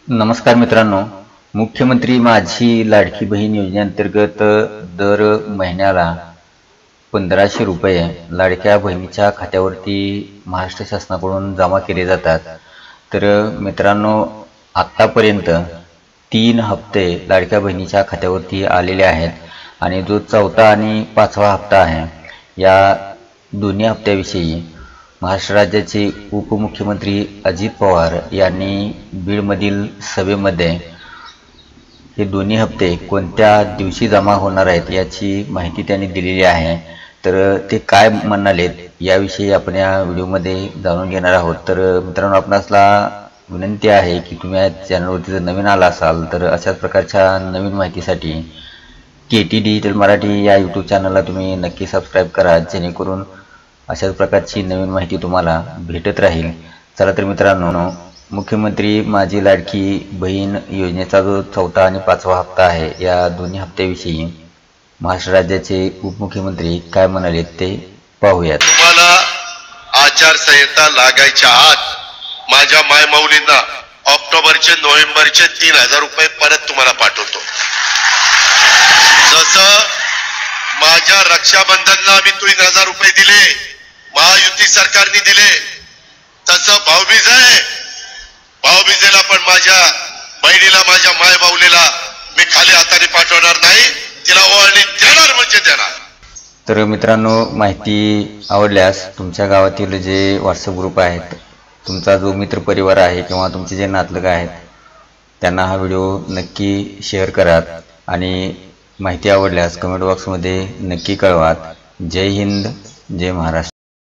नमस्कार मित्रांनो, मुख्यमंत्री माझी लाडकी बहीण योजनेअंतर्गत दर महिन्याला 1500 रुपये लाडक्या बहिणीच्या खात्यावरती महाराष्ट्र शासनाकडून जमा केले जातात। तर मित्रांनो, आत्तापर्यंत 3 हप्ते लाडक्या बहिणीच्या खात्यावरती आलेले आहेत आणि जो 4था आणि 5वा हप्ता आहे, या दोन्ही हप्त्याविषयी महाराष्ट्र राज्याचे उपमुख्यमंत्री अजित पवार यांनी बीडमधील सभेमध्ये हे दोन्ही हप्ते कोणत्या दिवशी जमा होणार आहेत याची माहिती त्यांनी दिलेली आहे। तर ते काय म्हणालेत याविषयी आपण या व्हिडिओमध्ये जाणून घेणार आहोत। तर मित्रांनो, आपणासला विनंती आहे की तुम्ही या चॅनलवरती जर नवीन आला असाल तर अशाच प्रकारच्या नवीन माहितीसाठी KT डिजिटल मराठी या यूट्यूब चॅनलला तुम्ही नक्की सबस्क्राईब करा, जेणेकरून अशाच प्रकारची नवीन माहिती तुम्हाला भेटत राहील। चला तर मित्रांनो, मुख्यमंत्री माझी लाडकी बहीण योजनेचा जो 4था आणि 5वा हप्ता आहे, या दोन्ही हप्त्याविषयी महाराष्ट्र राज्याचे उपमुख्यमंत्री काय म्हणाले ते पाहूयात। तुम्हाला आचारसंहिता लागायच्या आत माझ्या मायमाऊलींना ऑक्टोबरचे नोव्हेंबरचे 3000 रुपये परत तुम्हाला पाठवतो। जसं माझ्या रक्षाबंधनला मी 3000 रुपये दिले, महायुती सरकारने दिले, तसं भाऊबीज आहे, भाऊबीजेला पण माझ्या बहिणीला, माझ्या मायबाऊलीला मी खाली हाताने पाठवणार नाही, तिला ओवाळणी देणार म्हणजे देणार। तर मित्रांनो, माहिती आवडल्यास तुमच्या गावातील जे व्हॉट्सअप ग्रुप आहेत, तुमचा जो मित्रपरिवार आहे किंवा तुमचे जे नातलग आहेत, त्यांना हा व्हिडिओ नक्की शेअर करा आणि माहिती आवडल्यास कमेंट बॉक्समध्ये नक्की कळवा। जय हिंद, जय महाराष्ट्र।